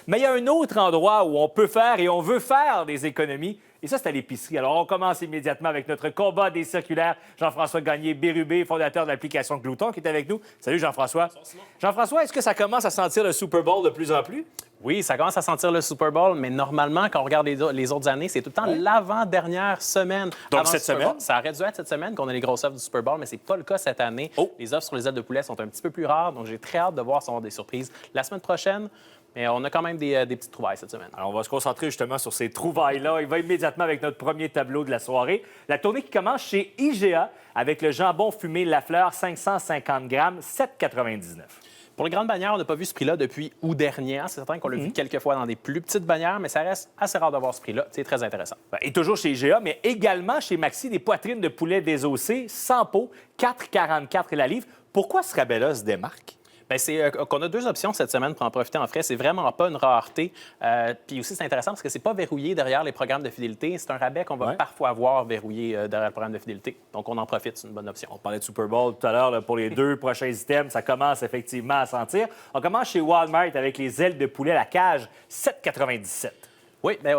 Mais il y a un autre endroit où on peut faire et on veut faire des économies. Et ça, c'est à l'épicerie. Alors, on commence immédiatement avec notre combat des circulaires. Jean-François Gagné-Bérubé, fondateur de l'application Glouton, qui est avec nous. Salut, Jean-François. Jean-François, est-ce que ça commence à sentir le Super Bowl de plus en plus? Oui, ça commence à sentir le Super Bowl, mais normalement, quand on regarde les autres années, c'est tout le temps l'avant-dernière semaine. Donc, avant cette semaine? Ça aurait dû être cette semaine qu'on a les grosses offres du Super Bowl, mais c'est pas le cas cette année. Les offres sur les ailes de poulet sont un petit peu plus rares, donc j'ai très hâte de voir si on a des surprises la semaine prochaine. Mais on a quand même des petites trouvailles cette semaine. Alors, on va se concentrer justement sur ces trouvailles-là. Il va immédiatement avec notre premier tableau de la soirée. La tournée qui commence chez IGA avec le jambon fumé Lafleur, 550 grammes, 7,99. Pour les grandes bannières, on n'a pas vu ce prix-là depuis août dernier. C'est certain qu'on l'a vu quelques fois dans des plus petites bannières, mais ça reste assez rare d'avoir ce prix-là. C'est très intéressant. Et toujours chez IGA, mais également chez Maxi, des poitrines de poulet désossées, sans peau, 4,44 la livre. Pourquoi ce rabais-là se démarque? Bien, c'est qu'on a deux options cette semaine pour en profiter en frais. C'est vraiment pas une rareté. Puis aussi, c'est intéressant parce que c'est pas verrouillé derrière les programmes de fidélité. C'est un rabais qu'on va parfois voir verrouillé derrière le programme de fidélité. Donc, on en profite. C'est une bonne option. On parlait de Super Bowl tout à l'heure là, pour les deux prochains items. Ça commence effectivement à sentir. On commence chez Walmart avec les ailes de poulet à la cage, 7,97. Oui, bien,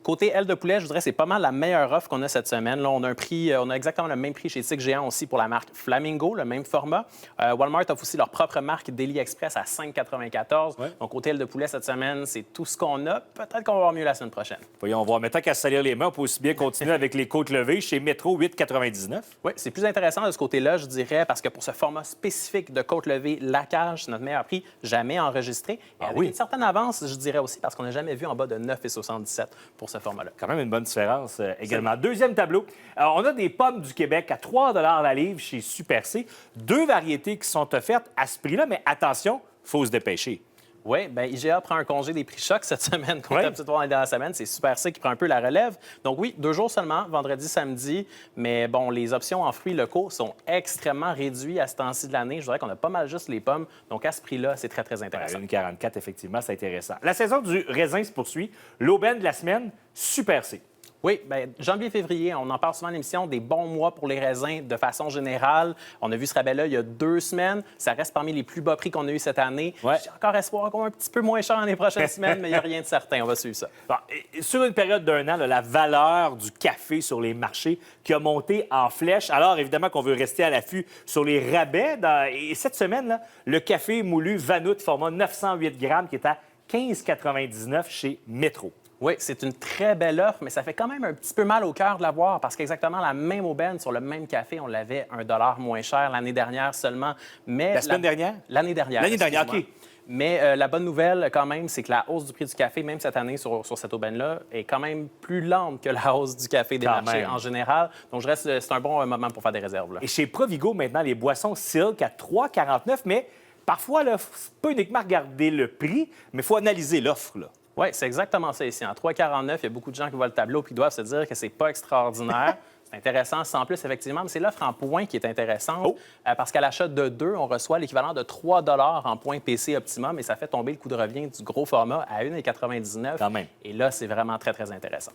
côté aile de poulet, je voudrais que c'est pas mal la meilleure offre qu'on a cette semaine. Là, on a un prix, on a exactement le même prix chez Tic Géant aussi pour la marque Flamingo, le même format. Walmart offre aussi leur propre marque Daily Express à 5,94. Donc, côté aile de poulet cette semaine, c'est tout ce qu'on a. Peut-être qu'on va voir mieux la semaine prochaine. Voyons voir. Maintenant qu'à se salir les mains, on peut aussi bien continuer avec les côtes levées chez Metro, 8,99. Oui, c'est plus intéressant de ce côté-là, je dirais, parce que pour ce format spécifique de côte levée, la cage, c'est notre meilleur prix jamais enregistré. Et avec une certaine avance, je dirais aussi, parce qu'on n'a jamais vu en bas de 9,77 pour ce format-là. Quand même une bonne différence également. Deuxième tableau, on a des pommes du Québec à 3 la livre chez Super C. Deux variétés qui sont offertes à ce prix-là, mais attention, il faut se dépêcher. Oui, bien, IGA prend un congé des prix chocs cette semaine, comme d'habitude dans la dernière semaine. C'est Super C qui prend un peu la relève. Donc oui, 2 jours seulement, vendredi, samedi. Mais bon, les options en fruits locaux sont extrêmement réduites à ce temps-ci de l'année. Je dirais qu'on a pas mal juste les pommes. Donc à ce prix-là, c'est très, très intéressant. 1,44, effectivement, c'est intéressant. La saison du raisin se poursuit. L'aubaine de la semaine, Super C. Oui, bien, janvier-février, on en parle souvent à l'émission, des bons mois pour les raisins de façon générale. On a vu ce rabais-là il y a 2 semaines. Ça reste parmi les plus bas prix qu'on a eu cette année. J'ai encore espoir qu'on va un petit peu moins cher dans les prochaines semaines, mais il n'y a rien de certain. On va suivre ça. Bon, sur une période d'1 an, là, la valeur du café sur les marchés qui a monté en flèche. Alors, évidemment qu'on veut rester à l'affût sur les rabais. Et cette semaine, là, le café moulu Vanout format 908 grammes qui est à 15,99 chez Metro. Oui, c'est une très belle offre, mais ça fait quand même un petit peu mal au cœur de la voir parce qu'exactement la même aubaine sur le même café, on l'avait $1 moins cher l'année dernière seulement. Mais la semaine dernière? L'année dernière. L'année dernière, OK. Mais la bonne nouvelle, quand même, c'est que la hausse du prix du café, même cette année sur cette aubaine-là, est quand même plus lente que la hausse du café des marchés en général. Donc, c'est un bon moment pour faire des réserves. Là. Et chez Provigo, maintenant, les boissons Silk à 3,49, mais parfois, c'est pas uniquement regarder le prix, mais il faut analyser l'offre. Oui, c'est exactement ça ici. En 3,49, il y a beaucoup de gens qui voient le tableau et doivent se dire que c'est pas extraordinaire. C'est intéressant sans plus, effectivement, mais c'est l'offre en points qui est intéressante parce qu'à l'achat de 2, on reçoit l'équivalent de 3 en points PC Optimum et ça fait tomber le coût de revient du gros format à 1,99. Quand même. Et là, c'est vraiment très, très intéressant.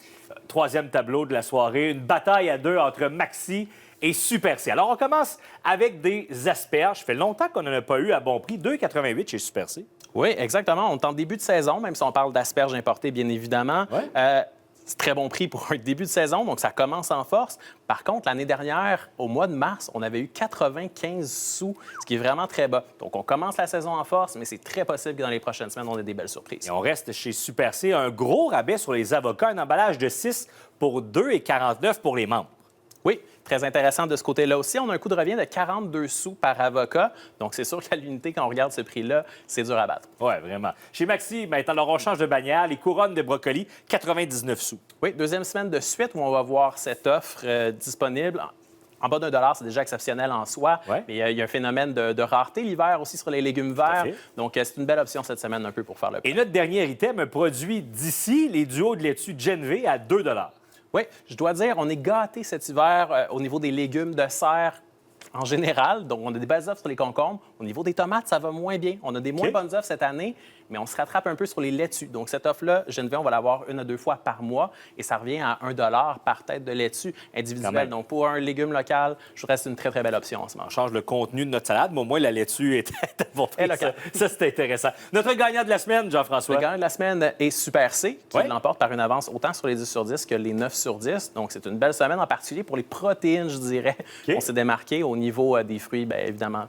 Troisième tableau de la soirée, une bataille à 2 entre Maxi et Super C. Alors, on commence avec des asperges. Ça fait longtemps qu'on n'en a pas eu à bon prix. 2,88 chez Super C. Oui, exactement. On est en début de saison, même si on parle d'asperges importées, bien évidemment. C'est très bon prix pour un début de saison, donc ça commence en force. Par contre, l'année dernière, au mois de mars, on avait eu 95 sous, ce qui est vraiment très bas. Donc, on commence la saison en force, mais c'est très possible que dans les prochaines semaines, on ait des belles surprises. Et on reste chez Super C. Un gros rabais sur les avocats, un emballage de 6 pour 2,49 pour les membres. Oui, très intéressant de ce côté-là aussi. On a un coût de revient de 42 sous par avocat. Donc, c'est sûr qu'à l'unité, quand on regarde ce prix-là, c'est dur à battre. Oui, vraiment. Chez Maxi, maintenant, on change de bannière. Les couronnes de brocoli, 99 sous. Oui, deuxième semaine de suite où on va voir cette offre disponible. En bas d'1 $, c'est déjà exceptionnel en soi. Mais il y a un phénomène de rareté l'hiver aussi sur les légumes verts. Donc, c'est une belle option cette semaine un peu pour faire le prix. Et notre dernier item, un produit d'ici, les duos de laitue Genv à 2 $. Oui, je dois dire, on est gâtés cet hiver au niveau des légumes de serre en général. Donc, on a des belles offres sur les concombres. Au niveau des tomates, ça va moins bien. On a des moins bonnes offres cette année. mais on se rattrape un peu sur les laitues. Donc, cette offre-là, Geneviève, on va l'avoir 1 à 2 fois par mois et ça revient à 1 par tête de laitue individuelle. Donc, pour un légume local, je trouve que c'est une très, très belle option en ce moment. On change le contenu de notre salade, mais au moins la laitue est à ça, c'est intéressant. Notre gagnant de la semaine, Jean-François. Le gagnant de la semaine est Super C, qui l'emporte par une avance autant sur les 10 sur 10 que les 9 sur 10. Donc, c'est une belle semaine, en particulier pour les protéines, je dirais. On s'est démarqué au niveau des fruits, bien évidemment.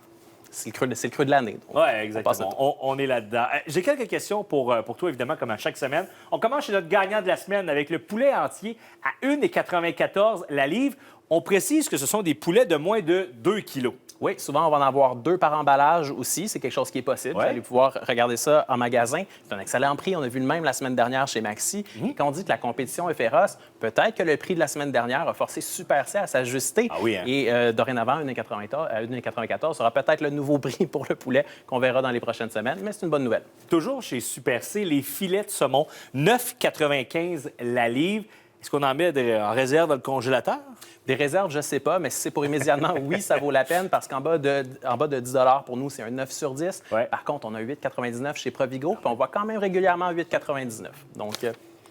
C'est le creux de l'année. Oui, exactement. On est là-dedans. J'ai quelques questions pour toi, évidemment, comme à chaque semaine. On commence chez notre gagnant de la semaine avec le poulet entier à 1,94 la livre. On précise que ce sont des poulets de moins de 2 kilos. Oui, souvent, on va en avoir 2 par emballage aussi. C'est quelque chose qui est possible. Vous allez pouvoir regarder ça en magasin. C'est un excellent prix. On a vu le même la semaine dernière chez Maxi. Et quand on dit que la compétition est féroce, peut-être que le prix de la semaine dernière a forcé Super C à s'ajuster. Et dorénavant, 1,94 sera peut-être le nouveau prix pour le poulet qu'on verra dans les prochaines semaines. Mais c'est une bonne nouvelle. Toujours chez Super C, les filets de saumon, 9,95 la livre. Est-ce qu'on en met en réserve dans le congélateur? Des réserves, je ne sais pas, mais si c'est pour immédiatement, oui, ça vaut la peine parce qu'en bas de 10 pour nous, c'est un 9 sur 10. Par contre, on a 8,99 chez Provigo, puis on voit quand même régulièrement 8,99. Donc,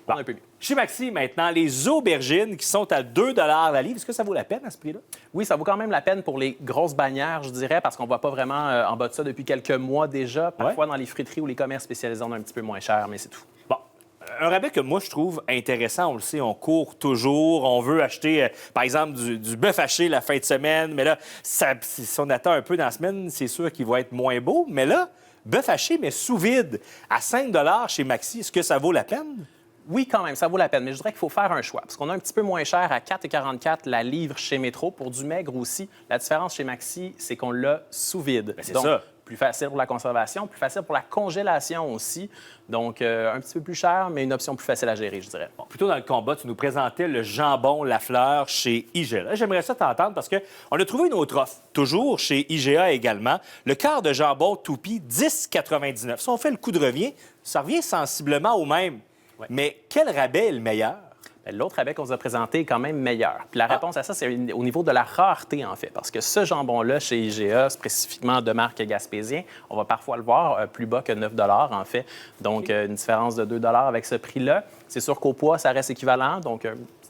on a un peu mieux. Chez Maxi, maintenant, les aubergines qui sont à 2 la livre, est-ce que ça vaut la peine à ce prix-là? Oui, ça vaut quand même la peine pour les grosses bannières, je dirais, parce qu'on ne voit pas vraiment en bas de ça depuis quelques mois déjà. Parfois, dans les fruiteries ou les commerces spécialisés, on a un petit peu moins cher, mais c'est tout. Un rabais que moi, je trouve intéressant, on le sait, on court toujours, on veut acheter, par exemple, du bœuf haché la fin de semaine, mais là, si on attend un peu dans la semaine, c'est sûr qu'il va être moins beau. Mais là, bœuf haché, mais sous vide, à 5 chez Maxi, est-ce que ça vaut la peine? Oui, quand même, ça vaut la peine, mais je dirais qu'il faut faire un choix, parce qu'on a un petit peu moins cher à 4,44 la livre chez Métro, pour du maigre aussi. La différence chez Maxi, c'est qu'on l'a sous vide. C'est ça. Plus facile pour la conservation, plus facile pour la congélation aussi. Donc, un petit peu plus cher, mais une option plus facile à gérer, je dirais. Plutôt dans le combat, tu nous présentais le jambon Lafleur chez IGA. J'aimerais ça t'entendre parce qu'on a trouvé une autre offre, toujours chez IGA également. Le quart de jambon toupie, 10,99. Si on fait le coup de revient, ça revient sensiblement au même. Mais quel rabais est le meilleur? L'autre rabais qu'on vous a présenté est quand même meilleur. Puis la réponse à ça, c'est au niveau de la rareté, en fait. Parce que ce jambon-là, chez IGA, spécifiquement de marque Gaspésien, on va parfois le voir plus bas que 9 en fait. Donc, une différence de 2 avec ce prix-là. C'est sûr qu'au poids, ça reste équivalent. Donc,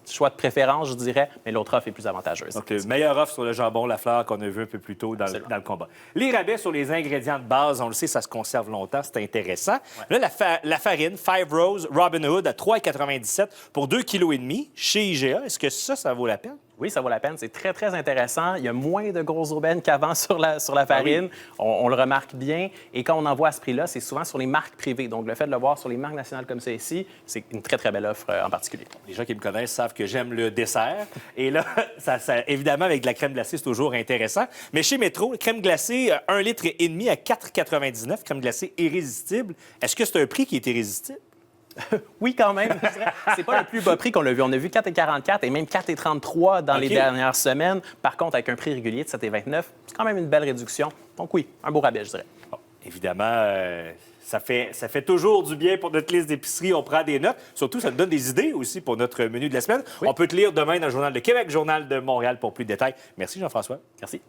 choix de préférence, je dirais, mais l'autre offre est plus avantageuse. Donc, meilleure offre sur le jambon Lafleur qu'on a vu un peu plus tôt dans le combat. Les rabais sur les ingrédients de base, on le sait, ça se conserve longtemps, c'est intéressant. Là, la farine, Five Rose Robin Hood à 3,97 pour 2,5 kg chez IGA. Est-ce que ça vaut la peine? Oui, ça vaut la peine. C'est très, très intéressant. Il y a moins de grosses aubaines qu'avant sur la farine. On le remarque bien. Et quand on en voit à ce prix-là, c'est souvent sur les marques privées. Donc, le fait de le voir sur les marques nationales comme ça ici, c'est une très, très belle offre en particulier. Les gens qui me connaissent savent que j'aime le dessert. Et là, évidemment, avec de la crème glacée, c'est toujours intéressant. Mais chez Métro, crème glacée, 1,5 litre à 4,99, crème glacée irrésistible. Est-ce que c'est un prix qui est irrésistible? Oui, quand même. C'est pas le plus bas prix qu'on a vu. On a vu 4,44 et même 4,33 dans les dernières semaines. Par contre, avec un prix régulier de 7,29, c'est quand même une belle réduction. Donc oui, un beau rabais, je dirais. Bon, évidemment, ça fait toujours du bien pour notre liste d'épicerie. On prend des notes. Surtout, ça nous donne des idées aussi pour notre menu de la semaine. On peut te lire demain dans le Journal de Québec, Journal de Montréal pour plus de détails. Merci, Jean-François. Merci.